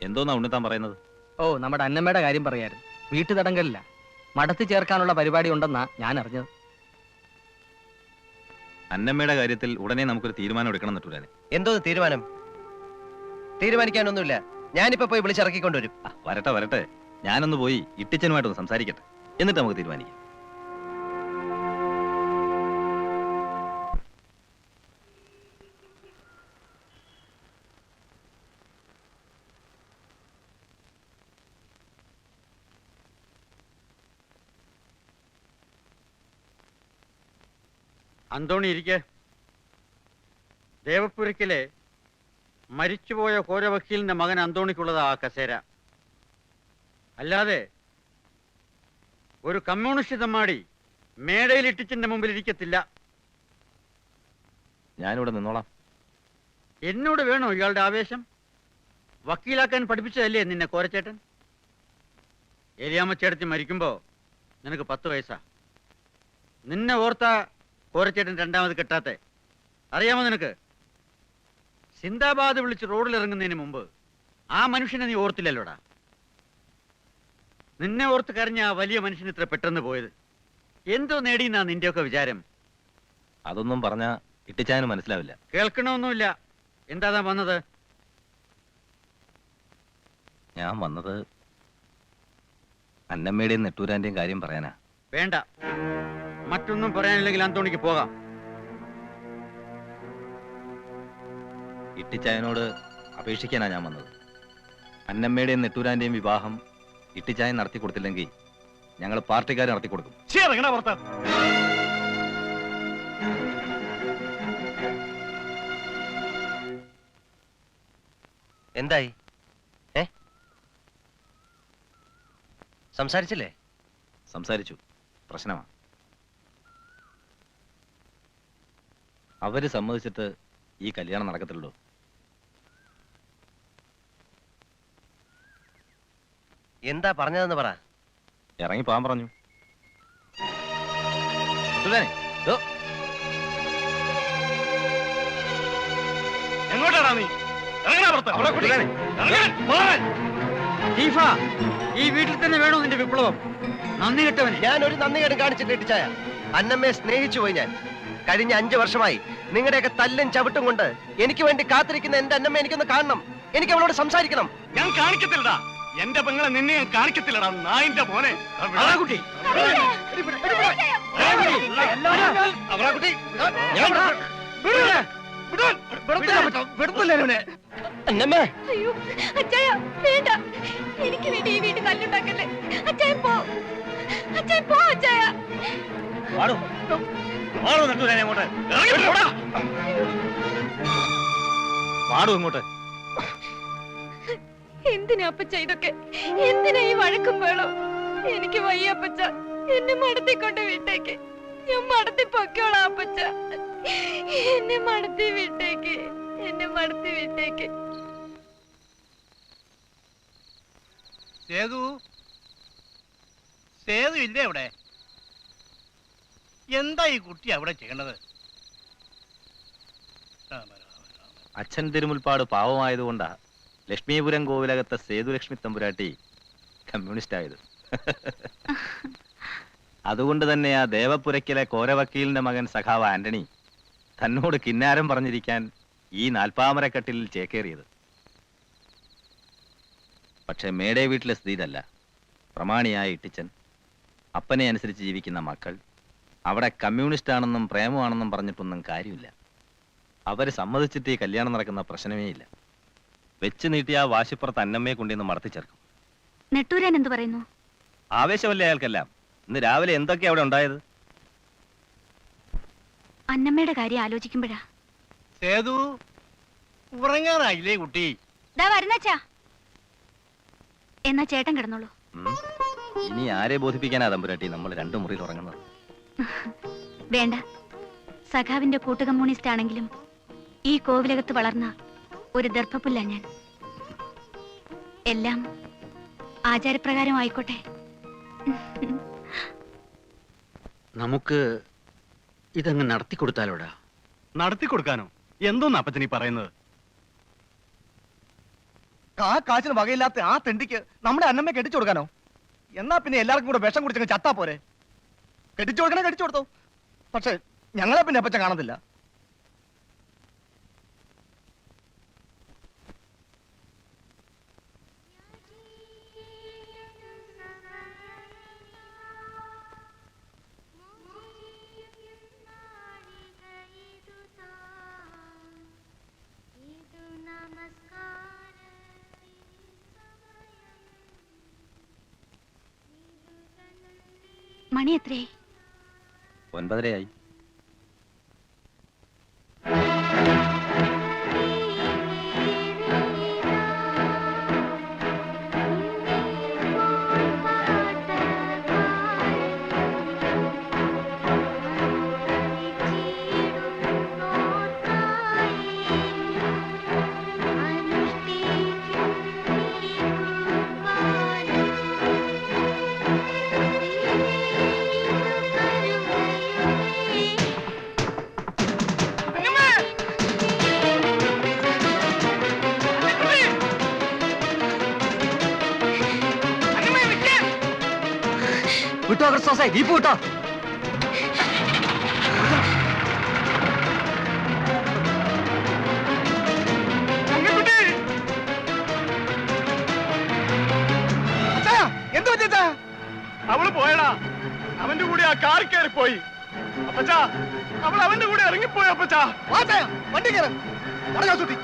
എന്തോന്നാ ഉണ്ണിത്താൻ പറയുന്നത്? ഓ, നമ്മുടെ അന്നമ്മയുടെ കാര്യം പറയായിരുന്നു. വീട്ടുതടങ്കലില്ല, മടത്തി ചേർക്കാനുള്ള പരിപാടി ഉണ്ടെന്നാ ഞാൻ അറിഞ്ഞത്. അന്നമ്മയുടെ കാര്യത്തിൽ ഉടനെ നമുക്കൊരു തീരുമാനം എടുക്കണം നെട്ടൂരാനെ. എന്തോ തീരുമാനം? തീരുമാനിക്കാനൊന്നുമില്ല. ഞാനിപ്പോ പോയി വിളിച്ചിറക്കിക്കൊണ്ടുവരും. വരട്ടെ വരട്ടെ, ഞാനൊന്ന് പോയി ഇട്ടിച്ചനുമായിട്ടൊന്ന് സംസാരിക്കട്ടെ, എന്നിട്ട് നമുക്ക് തീരുമാനിക്കാം. അന്തോണി ഇരിക്കെ. ദേവപുരക്കിലെ മരിച്ചുപോയ കോരവക്കീലിന്റെ മകൻ അന്തോണിക്കുള്ളതാ ആ കസേര. അല്ലാതെ ഒരു കമ്മ്യൂണിസ്റ്റ് തമ്മാടി മേടയിൽ ഇട്ടിച്ചിന്റെ മുമ്പിൽ ഇരിക്കത്തില്ല. ഞാനിവിടെ നിന്നോളാം. എന്നോട് വേണോ ഇയാളുടെ ആവേശം? വക്കീലാക്കാൻ പഠിപ്പിച്ചതല്ലേ നിന്നെ കോരച്ചേട്ടൻ? ഏലിയാമ്മച്ചേട്ടത്തി മരിക്കുമ്പോ നിനക്ക് 10 വയസ്സാ. നിന്നെ ഓർത്ത കോരച്ചേട്ടൻ രണ്ടാമത് കെട്ടാത്തെ അറിയാമോ നിനക്ക്? സിന്ദാബാദ് വിളിച്ച് റോഡിൽ ഇറങ്ങുന്നതിന് മുമ്പ് ആ മനുഷ്യനെ നീ ഓർത്തില്ലല്ലോടാ. നിന്നെ ഓർത്ത് കരഞ്ഞ ആ വലിയ മനുഷ്യൻ ഇത്ര പെട്ടെന്ന് പോയത് എന്തോ നേടിയെന്നാ നിന്റെയൊക്കെ വിചാരം? അതൊന്നും പറഞ്ഞ ഇട്ടിച്ചാനും മനസ്സിലാവില്ല. കേൾക്കണമൊന്നുമില്ല. എന്താ വന്നത്? ഞാൻ വന്നത് അന്നമ്മയുടെയും നെട്ടൂരാന്റെയും കാര്യം പറയാനാ. വേണ്ട, മറ്റൊന്നും പറയാനില്ലെങ്കിൽ അന്തോണിക്ക് പോകാം. ഇട്ടിച്ചായനോട് അപേക്ഷിക്കാനാ ഞാൻ വന്നത്. അന്നമ്മയുടെയും നെട്ടൂരാന്റെയും വിവാഹം ഇട്ടിച്ചായൻ നടത്തി കൊടുത്തില്ലെങ്കിൽ ഞങ്ങൾ പാർട്ടിക്കാർ നടത്തി കൊടുക്കും. എന്തായി? സംസാരിച്ചില്ലേ? സംസാരിച്ചു. പ്രശ്നമാ. അവര് സമ്മതിച്ചിട്ട് ഈ കല്യാണം നടക്കത്തുള്ളൂ. എന്താ പറഞ്ഞതെന്ന് പറ. ഇറങ്ങി പോകാൻ പറഞ്ഞു. എങ്ങോട്ടാടാ നീ? ഈ വീട്ടിൽ തന്നെ വേണോ നിന്റെ വിപ്ലവം? നന്ദി കെട്ടവന്. ഞാൻ ഒരു നന്ദി കേടും കാണിച്ചിട്ട് ഇട്ടിച്ചായ. അന്നമ്മയെ സ്നേഹിച്ചു പോയി ഞാൻ. കഴിഞ്ഞ 5 വർഷമായി നിങ്ങളുടെയൊക്കെ തല്ലും ചവിട്ടും കൊണ്ട് എനിക്ക് വേണ്ടി കാത്തിരിക്കുന്ന എന്റെ അന്നമ്മ എനിക്കൊന്ന് കാണണം. എനിക്ക് അവളോട് സംസാരിക്കണം. ഞാൻ കാണിക്കത്തില്ലടാ. എന്റെ പെങ്ങളെ നിന്നെ ഞാൻ കാണിക്കത്തില്ലടാ, നായിന്റെ മോനെ. കുട്ടി അയ്യോ അച്ചായ, വേണ്ട. എനിക്ക് വേണ്ടി ഈ വീട്ടിൽ കല്ലുണ്ടാക്കല്ലേ. അച്ചായ പോ, അച്ചായ പോ. അച്ചായ പാടും ഇങ്ങോട്ട്. എന്തിനാ അപ്പച്ച ഇതൊക്കെ? എന്തിനാ ഈ വഴക്കും വേണം? എനിക്ക് വയ്യ അപ്പച്ച. എന്നെ മടത്തിക്കൊണ്ട് വീട്ടേക്ക്. ഞാൻ മടത്തി പൊക്കോളാം അപ്പച്ച. എന്നെ മടത്തി വീട്ടേക്ക്, എന്നെ മടത്തി വീട്ടേക്ക്. സേതു, സേതു ഇല്ലേ അവിടെ? എന്താ ഈ കുട്ടി അവിടെ ചെയ്യണത്? അച്ഛൻ തിരുമുൽപ്പാട് പാവമായതുകൊണ്ടാ ലക്ഷ്മീപുരം കോവിലകത്തെ സേതുലക്ഷ്മി തമ്പുരാട്ടി കമ്മ്യൂണിസ്റ്റ് ആയത്. അതുകൊണ്ട് തന്നെ ആ ദേവപുരക്കിലെ കോരവക്കീലിന്റെ മകൻ സഖാവ് ആന്റണി തന്നോട് കിന്നാരം പറഞ്ഞിരിക്കാൻ ഈ 40 ചേക്കേറിയത്. പക്ഷെ മേടേ വീട്ടിലെ സ്ഥിതി ഇതല്ല. പ്രമാണിയായ ഇട്ടിച്ചൻ, അപ്പനെ അനുസരിച്ച് ജീവിക്കുന്ന മക്കൾ, അവിടെ കമ്മ്യൂണിസ്റ്റ് ആണെന്നും പ്രേമമാണെന്നും പറഞ്ഞിട്ടൊന്നും കാര്യമില്ല. അവര് സമ്മതിച്ചിട്ട് ഈ കല്യാണം നടക്കുന്ന പ്രശ്നമേ ഇല്ല. വെച്ച് നീട്ടിയ ആ വാശിപ്പുറത്ത് അന്നമ്മയെ കൊണ്ടിന്ന് മടത്തി ചേർക്കും. നെട്ടൂരാൻ എന്ത് പറയുന്നു? ആവേശമല്ലേ അയാൾക്കെല്ലാം. ഇന്ന് രാവിലെ എന്തൊക്കെയാ അവിടെ ഉണ്ടായത്? അന്നമ്മയുടെ കാര്യം ആലോചിക്കുമ്പോഴാ. സേതു, ഉറങ്ങാറായില്ലേ കുട്ടി? വരുന്നച്ചാ. എന്നാ ചേട്ടൻ കിടന്നോളൂ. ഇനി ആരെ ബോധിപ്പിക്കാനാ തമ്പുരാട്ടി നമ്മൾ 2 മുറിയിൽ ഉറങ്ങുന്നത്? വേണ്ട. സഖാവിന്റെ കൂട്ടു കമ്മ്യൂണിസ്റ്റ് ആണെങ്കിലും ഈ കോവിലകത്ത് വളർന്ന ഒരു ദർഭപ്പുല്ല ഞാൻ. എല്ലാം ആചാരപ്രകാരം ആയിക്കോട്ടെ. നമുക്ക് ഇതങ്ങ് നടത്തിക്കൊടുത്താലോടാ. നടത്തിക്കൊടുക്കാനോ? എന്തോന്ന് അപ്പച്ചനീ പറയുന്നത്? ആ കാശിന് വകയില്ലാത്ത ആ തെണ്ടിക്ക് നമ്മുടെ അന്നമ്മയെ കെട്ടിച്ചു കൊടുക്കാനോ? എന്നാ പിന്നെ എല്ലാവർക്കും കൂടെ വിഷം കുടിച്ചങ്ങ് ചത്താ പോരെ? കെട്ടിച്ചു കൊടുക്കണേ കെട്ടിച്ചു കൊടുത്തോ, പക്ഷെ ഞങ്ങളെ പിന്നെ അപ്പച്ച കാണത്തില്ല. മണി എത്രേ? 9:30 വിട്ടോ ക്രിസ്തോസേ, ജീപ്പ് വിട്ടോ. എന്ത് പറ്റാ? അവള് പോയടാ, അവന്റെ കൂടെ ആ കാർ കയറി പോയി. അപ്പച്ചാ, അവൾ അവന്റെ കൂടെ ഇറങ്ങിപ്പോയി. അപ്പച്ചാ വണ്ടി കയറി പറഞ്ഞാ സുത്തി.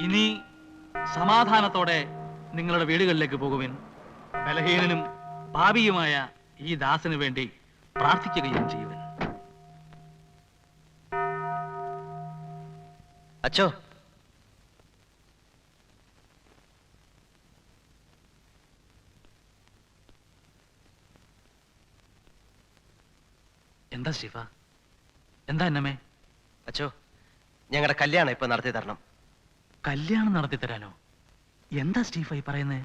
ഇനി സമാധാനത്തോടെ നിങ്ങളുടെ വീടുകളിലേക്ക് പോകുവിൻ. ബലഹീനനും പാപിയുമായ ഈ ദാസന് വേണ്ടി പ്രാർത്ഥിക്കുകയും ചെയ്യുവിൻ. അച്ചോ, എന്താ ശിവ? എന്താ എന്നമ്മേ? അച്ചോ, ഞങ്ങളുടെ കല്യാണം ഇപ്പൊ നടത്തി തരണം. കല്യാണം നടത്തി തരാനോ? എന്താ സ്റ്റീഫായി പറയുന്നേ?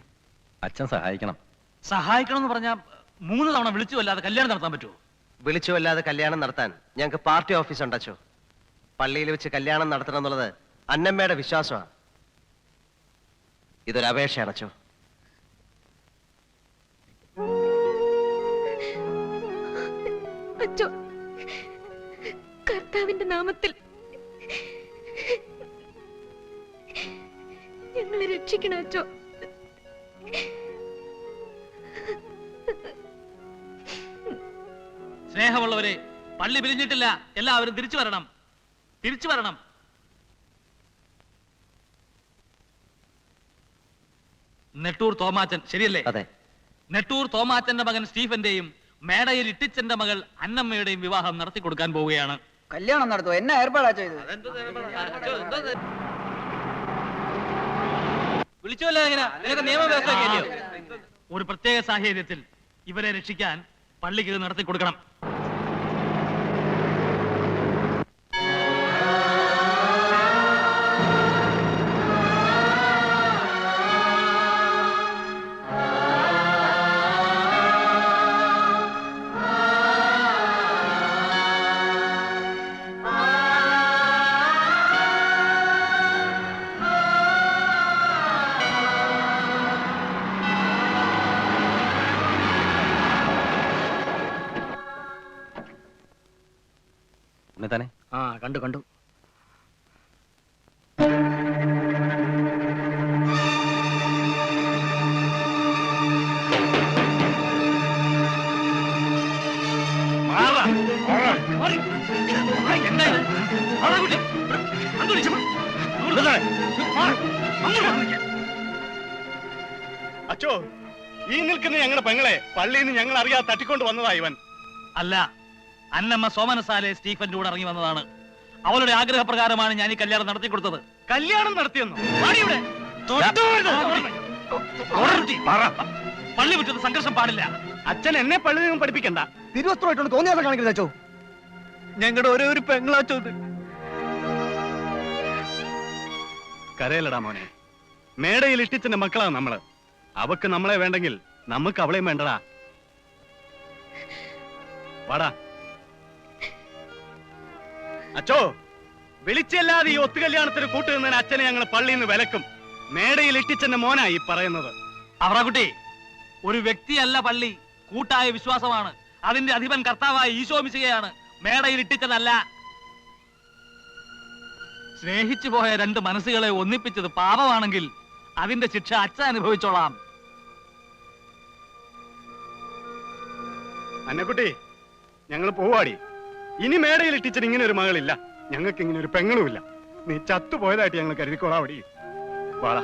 അച്ഛൻ സഹായിക്കണം. സഹായിക്കണം എന്ന് പറഞ്ഞാ 3 തവണ വിളിച്ചു അല്ലാതെ കല്യാണം നടത്താൻ പറ്റുമോ? വിളിച്ചു അല്ലാതെ കല്യാണം നടത്താൻ ഞങ്ങൾക്ക് പാർട്ടി ഓഫീസ് ഉണ്ടച്ചോ. പള്ളിയിൽ വെച്ച് കല്യാണം നടത്തണം എന്നുള്ളത് അന്നമ്മയുടെ വിശ്വാസമാണ്. ഇതൊരു അപേക്ഷയാണ് അച്ചോ. അച്ചോ, കർത്താവിന്റെ നാമത്തിൽ ഞങ്ങളെ രക്ഷിക്കണം അച്ചോ. സ്നേഹമുള്ളവരെ, പള്ളി പിരിഞ്ഞിട്ടില്ല. എല്ലാവരും തിരിച്ചു വരണം, തിരിച്ചു വരണം. നെട്ടൂർ തോമാച്ചൻ ശരിയല്ലേ? അതെ. നെട്ടൂർ തോമാച്ചന്റെ മകൻ സ്റ്റീഫന്റെയും മേടയിൽ ഇട്ടിച്ചന്റെ മകൾ അന്നമ്മയുടെയും വിവാഹം നടത്തി കൊടുക്കാൻ പോവുകയാണ്. കല്യാണം നടത്തുമോ? എന്നാ ഏർപ്പാടാ ചെയ്തത്? ഒരു പ്രത്യേക സാഹചര്യത്തിൽ ഇവരെ രക്ഷിക്കാൻ പള്ളിക്ക് നടത്തി കൊടുക്കണം. തന്നെ ആ കണ്ടു കണ്ടു. അച്ചോ, ഈ നിൽക്കുന്ന ഞങ്ങളുടെ പെങ്ങളെ പള്ളിയിൽ നിന്ന് ഞങ്ങൾ അറിയാതെ തട്ടിക്കൊണ്ട് വന്നതാ ഇവൻ. അല്ല, അന്നമ്മ സോമനസാലെ സ്റ്റീഫന്റെ കൂടെ ഇറങ്ങി വന്നതാണ്. അവളുടെ ആഗ്രഹപ്രകാരമാണ് ഞാൻ ഈ കല്യാണം നടത്തി കൊടുത്തത്. കല്യാണം നടത്തിയെന്നോ? പള്ളി വിട്ടത് സംഘർഷം പാടില്ല. അച്ഛൻ എന്നെ പള്ളിയിൽ നിന്നും പഠിപ്പിക്കണ്ട. തിരുവസ്ത്രമായിട്ടുണ്ട് തോന്നിയാസം കാണിക്കരുത് അച്ചോ. ഞങ്ങളുടെ ഒരേ ഒരു പെങ്ങളാച്ചോ ഇത്. കരയിലടാ മോനെ. മേടയിൽ ഇട്ടിച്ചന്റെ മക്കളാ നമ്മള്. അവക്ക് നമ്മളെ വേണ്ടെങ്കിൽ നമുക്ക് അവളെയും വേണ്ടടാ. വാടാ അച്ചോ. വിളിച്ചല്ലാതെ ഈ ഒത്തുകല്യാണത്തിന് കൂട്ടുനിന്നതിന് അച്ഛനെ ഞങ്ങൾ പള്ളിയിൽ നിന്ന് വിലക്കും. മേടയിൽ ഇട്ടിച്ചന്റെ മോനാ ഈ പറയുന്നത്. അവറാക്കുട്ടി, ഒരു വ്യക്തിയല്ല പള്ളി, കൂട്ടായ വിശ്വാസമാണ്. അതിന്റെ അധിപൻ കർത്താവായ ഈശോ മിശിഹയാണ്, മേടയിൽ ഇട്ടിച്ചതല്ല. സ്നേഹിച്ചു പോയ രണ്ട് മനസ്സുകളെ ഒന്നിപ്പിച്ചത് പാപമാണെങ്കിൽ അതിന്റെ ശിക്ഷ അച്ഛൻ അനുഭവിച്ചോളാം. അന്നക്കുട്ടി, ഞങ്ങൾ പോവാടി. ഇനി മേടയിൽ ഇട്ടിച്ചൻ ഇങ്ങനെ ഒരു മകളില്ല, ഞങ്ങൾക്ക് ഇങ്ങനെ ഒരു പെങ്ങളുമില്ല. നീ ചത്തുപോയതായിട്ട് ഞങ്ങൾ കരുതിക്കോളാവടി. വാടാ.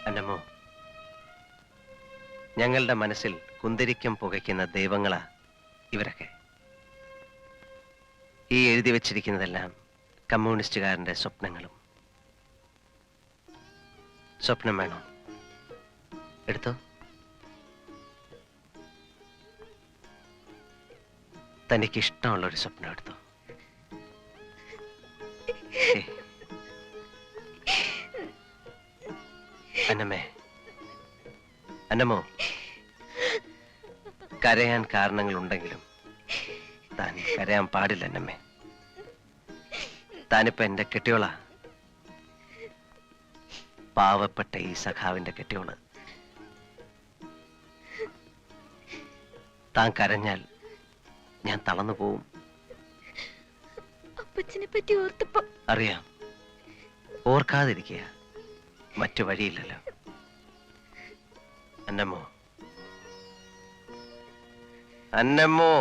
അന്നമ്മോ, ഞങ്ങളുടെ മനസ്സിൽ കുന്തിരിക്കം പുകയ്ക്കുന്ന ദൈവങ്ങളാ ഇവരൊക്കെ. ഈ എഴുതി വച്ചിരിക്കുന്നതെല്ലാം കമ്മ്യൂണിസ്റ്റുകാരന്റെ സ്വപ്നങ്ങളും. സ്വപ്നം വേണോ? എടുത്തോ. തനിക്കിഷ്ടമുള്ളൊരു സ്വപ്നം എടുത്തോ. അന്നമ്മേ, അന്നമ്മോ, കരയാൻ കാരണങ്ങളുണ്ടെങ്കിലും താൻ കരയാൻ പാടില്ല അന്നമ്മേ. താനിപ്പോ എന്റെ കെട്ടിയോളാ, പാവപ്പെട്ട ഈ സഖാവിന്റെ കെട്ടിയോള്. താൻ കരഞ്ഞാൽ ഞാൻ തളർന്നു പോവും. അപ്പച്ചനെ പറ്റി ഓർത്തപ്പോ അറിയാം. ഓർക്കാതിരിക്കുക, മറ്റു വഴിയില്ലല്ലോ. അന്നമ്മോ, അന്നമ്മോ.